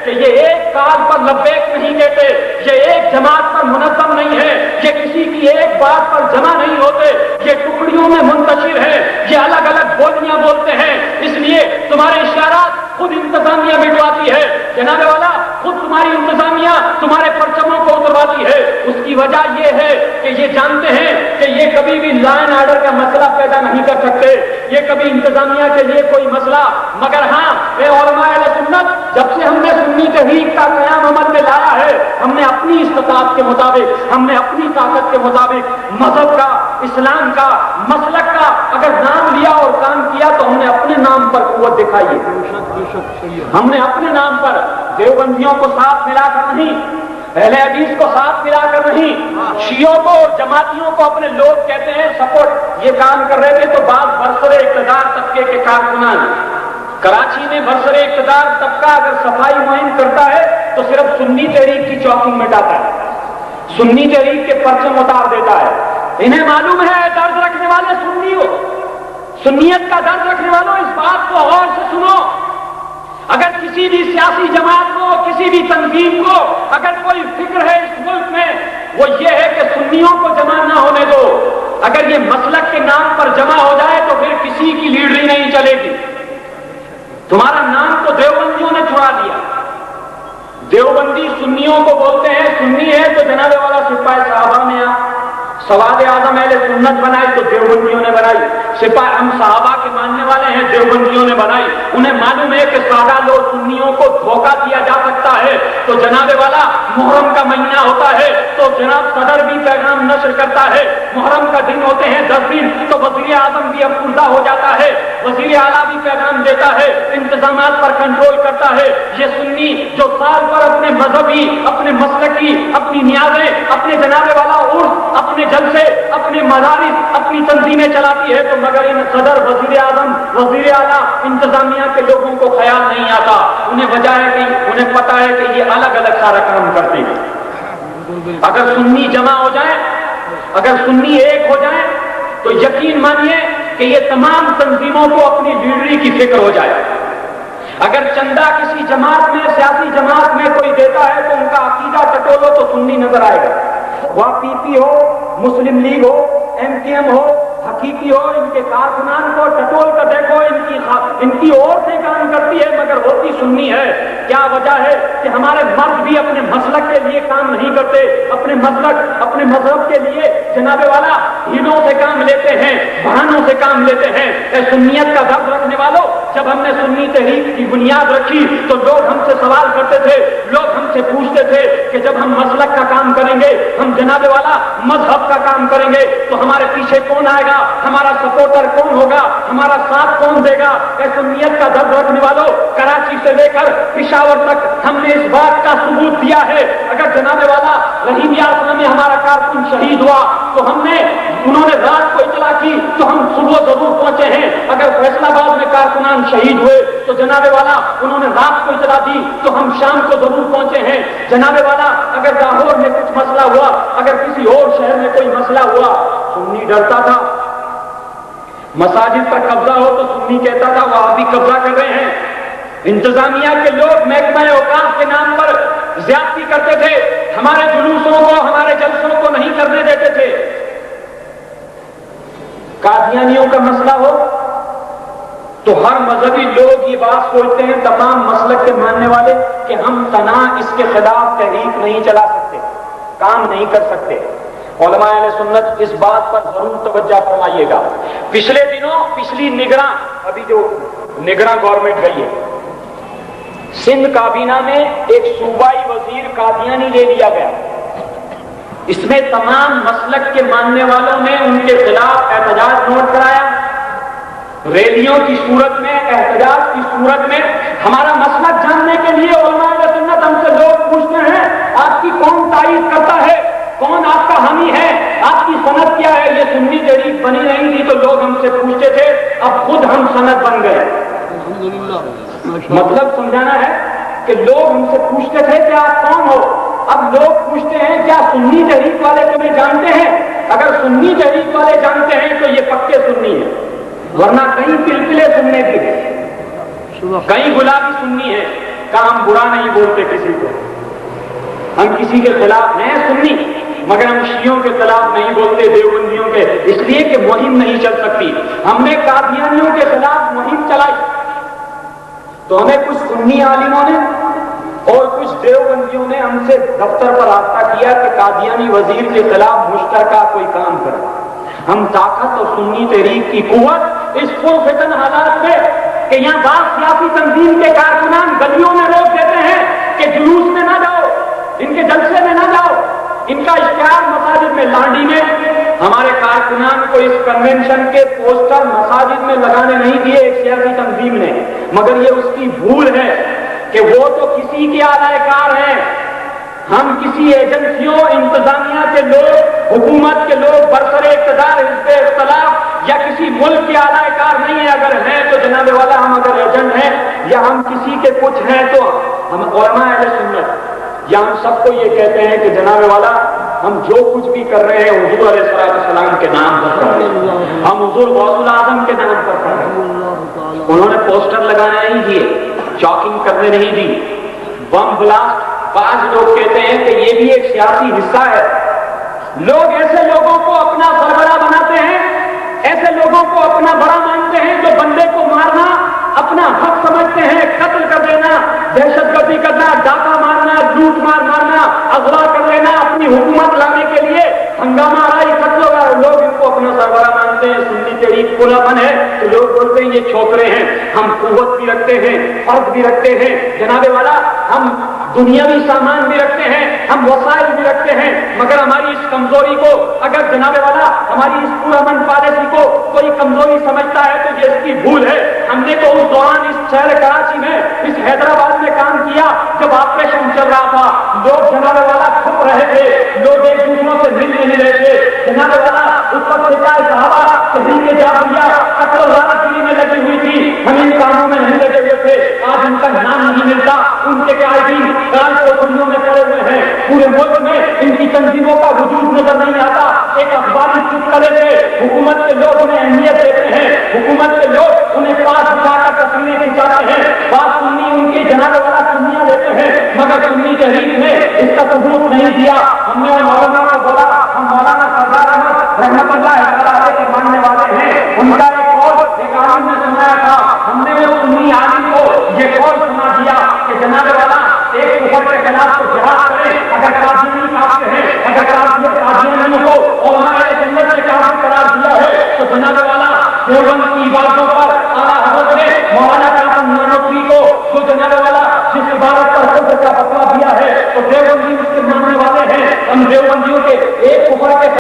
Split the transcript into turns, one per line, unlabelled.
کہ یہ ایک کال پر لبیک نہیں کہتے، یہ ایک جماعت پر منظم نہیں ہے، یہ کسی کی ایک بات پر جمع نہیں ہوتے، یہ ٹکڑیوں میں منتشر ہے، یہ الگ الگ بولیاں بولتے ہیں، اس لیے تمہارے اشارات خود انتظامیہ مٹواتی ہے، جناب والا خود تمہاری انتظامیہ تمہارے پرچموں کو اترواتی ہے۔ اس کی وجہ یہ ہے کہ یہ جانتے ہیں کہ یہ کبھی بھی لا اینڈ آرڈر کا مسئلہ پیدا نہیں کر سکتے، یہ کبھی انتظامیہ کے لیے کوئی مسئلہ، مگر ہاں اے علماء اہل سنت، جب سے ہم نے سنی تحریک کا قیام عمل میں لایا ہے، ہم نے اپنی استطاعت کے مطابق، ہم نے اپنی طاقت کے مطابق مذہب کا، اسلام کا، مسلک کا اگر نام لیا اور کام کیا تو ہم نے اپنے نام پر قوت دکھائی ہے، ہم نے اپنے نام پر دیوبندیوں کو ساتھ ملا کر نہیں، اہل حدیث کو ساتھ ملا کر نہیں، شیعوں کو اور جماعتیوں کو اپنے لوگ کہتے ہیں سپورٹ، یہ کام کر رہے تھے تو بعض برسر اقتدار طبقے کے کارکنان، کراچی میں برسر اقتدار طبقہ اگر صفائی مہم کرتا ہے تو صرف سنی تحریک کی چوکنگ مٹاتا ہے، سنی تحریک کے پرچم اتار دیتا ہے، انہیں معلوم ہے درد رکھنے والے سنی ہو، سنیت کا درد رکھنے والوں اس بات کو غور سے سنو، اگر کسی بھی سیاسی جماعت کو، کسی بھی تنظیم کو اگر کوئی فکر ہے اس ملک میں، وہ یہ ہے کہ سنیوں کو جمع نہ ہونے دو، اگر یہ مسلک کے نام پر جمع ہو جائے تو پھر کسی کی لیڈری نہیں چلے گی، تمہارا نام تو دیوبندیوں نے چھڑا دیا، دیوبندی سنیوں کو بولتے ہیں، سنی ہے تو جناب والا سپاہی صحابہ میں سواد اعظم اہل سنت بنائی تو دیوبندیوں نے بنائی، سپاہی ہم صحابہ کے ماننے والے ہیں دیوبندیوں نے بنائی، انہیں معلوم ہے کہ سادہ لوگ سنیوں کو دھوکہ دیا جا سکتا ہے، تو جناب والا محرم کا مہینہ ہوتا ہے تو جناب صدر بھی پیغام نشر کرتا ہے، محرم کا دن ہوتے ہیں 10 دن تو وزیر اعظم بھی افسردہ ہو جاتا ہے، وزیر اعلیٰ بھی پیغام دیتا ہے، انتظامات پر کنٹرول کرتا ہے، یہ سنی جو سال پر اپنے مذہبی، اپنے مسلکی، اپنی نیازیں، اپنے جناب والا عرس، اپنے جلسے، اپنے مدارس، اپنی تنظیمیں چلاتی ہے، تو مگر ان صدر، وزیر اعظم، وزیر اعلیٰ، انتظامیہ کے لوگوں کو خیال نہیں آتا، انہیں وجہ ہے کہ انہیں پتا ہے کہ یہ الگ الگ سارا کام کرتے ہیں۔ اگر سنی جمع ہو جائے، اگر سنی ایک ہو جائے تو یقین مانیے کہ یہ تمام تنظیموں کو اپنی لیڈری کی فکر ہو جائے، اگر چندہ کسی جماعت میں، سیاسی جماعت میں کوئی دیتا ہے تو ان کا عقیدہ ٹٹولو تو سنی نظر آئے گا، وہ پی پی ہو، مسلم لیگ ہو، ایم کی ایم ہو، حقیقی ہو، ان کے کارکنان کو ٹٹول کر دیکھو، ان کی عورتیں کام کرتی ہے مگر ہوتی سنی ہے، کیا وجہ ہے کہ ہمارے مرد بھی اپنے مسلک کے لیے کام نہیں کرتے، اپنے مسلک، اپنے مذہب کے لیے جناب والا ہیلوں سے کام لیتے ہیں، بہانوں سے کام لیتے ہیں۔ اے سنیت کا درد رکھنے والوں، جب ہم نے سنی تحریک کی بنیاد رکھی تو لوگ ہم سے سوال کرتے تھے، لوگ ہم سے پوچھتے تھے کہ جب ہم مسلک کا کام کریں گے، ہم جناب والا مذہب کا کام کریں گے تو ہمارے پیچھے کون آئے گا، ہمارا سپورٹر کون ہوگا، ہمارا ساتھ کون دے گا؟ اے سنیت کا درد رکھنے والوں، کراچی سے لے کر پشاور تک ہم نے اس بات کا ثبوت دیا ہے، اگر جناب والا رحیم یاسنا میں ہمارا کارکن شہید ہوا تو ہم نے، انہوں نے رات کو اطلاع کی تو ہم صبح ضرور پہنچے ہیں، اگر فیصل آباد میں کارکنان شہید ہوئے تو جناب والا انہوں نے رات کو اطلاع دی تو ہم شام کو ضرور پہنچے ہیں، جناب والا اگر لاہور میں کچھ مسئلہ ہوا، اگر کسی اور شہر میں کوئی مسئلہ ہوا، سنی ڈرتا تھا، مساجد پر قبضہ ہو تو سنی کہتا تھا وہاں بھی قبضہ کر رہے ہیں، انتظامیہ کے لوگ محکمہ اوقاف کے نام پر زیادتی کرتے تھے، ہمارے جلوسوں کو، ہمارے جلسوں کو نہیں کرنے دیتے تھے، قادیانیوں کا مسئلہ ہو تو ہر مذہبی لوگ یہ بات سوچتے ہیں، تمام مسلک کے ماننے والے، کہ ہم تنہا اس کے خلاف تحریک نہیں چلا سکتے، کام نہیں کر سکتے۔ علماء اہل سنت اس بات پر ضرور توجہ فرمائیے گا۔ پچھلے دنوں پچھلی نگراں، ابھی جو نگراں گورنمنٹ گئی ہے، سندھ کابینہ میں ایک صوبائی وزیر قادیانی لے لیا گیا، اس میں تمام مسلک کے ماننے والوں نے ان کے خلاف احتجاج نوٹ کرایا، ریلیوں کی صورت میں، احتجاج کی صورت میں۔ ہمارا مسلک جاننے کے لیے علماء اہل سنت ہم سے لوگ پوچھتے ہیں آپ کی کون تائید کرتا ہے، کون آپ کا حامی ہے، آپ کی سند کیا ہے؟ یہ سنی تحریک بنی نہیں تھی تو لوگ ہم سے پوچھتے تھے، اب خود ہم سند بن گئے۔ مطلب سمجھانا ہے کہ لوگ ہم سے پوچھتے تھے کہ آپ کون ہو، اب لوگ پوچھتے ہیں کیا سنی تحریک والے تمہیں جانتے ہیں؟ اگر سنی تحریک والے جانتے ہیں تو یہ پکے سنی ہیں، ورنہ کئی پلپلے سننے کی ہیں، کئی گلابی سنی ہیں، کہ ہم برا نہیں بولتے کسی کو، ہم کسی کے خلاف ہیں سنی، مگر ہم شیعوں کے خلاف نہیں بولتے، دیوبندیوں کے، اس لیے کہ مہم نہیں چل سکتی۔ ہم نے قادیانیوں کے خلاف مہم چلائی تو ہمیں کچھ سنی عالموں نے اور کچھ دیوبندیوں نے ہم سے دفتر پر رابطہ کیا کہ قادیانی وزیر کے خلاف مشترکہ کوئی کام کرے۔ ہم طاقت اور سنی تحریک کی قوت اس پرفتن حالات میں کہ یہاں بعض سیاسی تنظیم کے کارکنان گلیوں میں روک دیتے ہیں کہ جلوس میں نہ جاؤ، ان کے جلسے میں نہ جاؤ، ان کا اشتہار مساجد میں، لانڈی میں ہمارے کارکنان کو اس کنونشن کے پوسٹر مساجد میں لگانے نہیں دیے ایک سیاسی تنظیم نے، مگر یہ اس کی بھول ہے کہ وہ تو کسی کے اعلی کار ہیں، ہم کسی ایجنسیوں، انتظامیہ کے لوگ، حکومت کے لوگ، برسر اقتدار حزب اختلاف یا کسی ملک کے اعلی کار نہیں ہے۔ اگر ہیں تو جناب والا ہم اگر ایجنٹ ہیں یا ہم کسی کے کچھ ہیں تو ہم علماء اہل سنت یا ہم سب کو یہ کہتے ہیں کہ جناب والا ہم جو کچھ بھی کر رہے ہیں حضور علیہ السلام کے نام پر کر رہے ہیں، ہم حضور غوث الاعظم کے نام پر کر رہے ہیں۔ انہوں نے پوسٹر لگانے نہیں دیے، چاکنگ کرنے نہیں دی، بم بلاسٹ، بعض لوگ کہتے ہیں کہ یہ بھی ایک سیاسی حصہ ہے۔ لوگ ایسے لوگوں کو اپنا سربراہ بناتے ہیں، ایسے لوگوں کو اپنا بڑا مانتے ہیں جو بندے کو مارنا اپنا حق سمجھتے ہیں، قتل کر دینا، دہشت گردی کرنا، ڈاکہ مارنا، لوٹ مار مارنا، اغوا کر لینا، اپنی حکومت لانے کے لیے ہنگامہ آرائی قتل ہوگا، لوگ ان کو اپنا سربراہ مانتے ہیں۔ سنی تحریک پورا بن ہے تو لوگ بولتے ہیں یہ چھوکرے ہیں۔ ہم قوت بھی رکھتے ہیں، فرد بھی رکھتے ہیں جناب والا، ہم دنیاوی سامان بھی رکھتے ہیں، ہم وسائل بھی رکھتے ہیں، مگر ہماری اس کمزوری کو اگر جناب والا ہماری اس پورا من پالیسی کو کوئی کمزوری سمجھتا ہے تو یہ اس کی بھول ہے۔ ہم نے تو اس دوران اس شہر کراچی میں، اس حیدرآباد میں کام کیا جب آپریشن چل رہا تھا، لوگ جناب والا چھپ رہے تھے، لوگ ایک دوسروں سے مل نہیں رہے تھے جناب والا، اس وقت صحابہ تحریک جعفریہ قتل و غارت گیری میں لگی ہوئی تھی، ہم ان کاموں میں نہیں لگے ہوئے تھے، آج ان کا نام نہیں ملتا، ان کے قائدین کال چوکیوں میں پڑے ہوئے ہیں، پورے ملک میں ان کی تنظیموں کا وجود نظر نہیں آتا۔ ایک اخباری چٹکلے سے حکومت کے لوگ انہیں اہمیت دیتے ہیں، حکومت کے لوگ انہیں پاس بٹھا کر تصویریں کھنچاتے ہیں، بات سنی ان کی جناب والا سنیاں دیتے ہیں، مگر سنی تحریک نے اس کا ثبوت نہیں دیا۔ ہم نے مولانا کو بولا، ہم مولانا سردار احمد رحمت اللہ علیہ کے ماننے والے ہیں، ان کا ایک قول ایک عالم نے سنایا تھا، ہم نے وہ سنی عالم کو یہ قول سنا دیا کہ جناب والا ایک کفر کے خلاف تو جہاد کریں، اگر قادیانی کافر ہیں، اگر قادیانیوں کو علماء جنت سے کافر قرار دیا ہے تو جناب والا دیوبند کی عبادتوں پر اعلیٰ حضرت نے مولانا قاسم نانوتوی کو جو جناب والا جس عبادت پر حضرت کا فتویٰ دیا ہے تو دیوبندی اس کے ماننے والے ہیں، ہم دیوبندیوں کے ایک کفر کے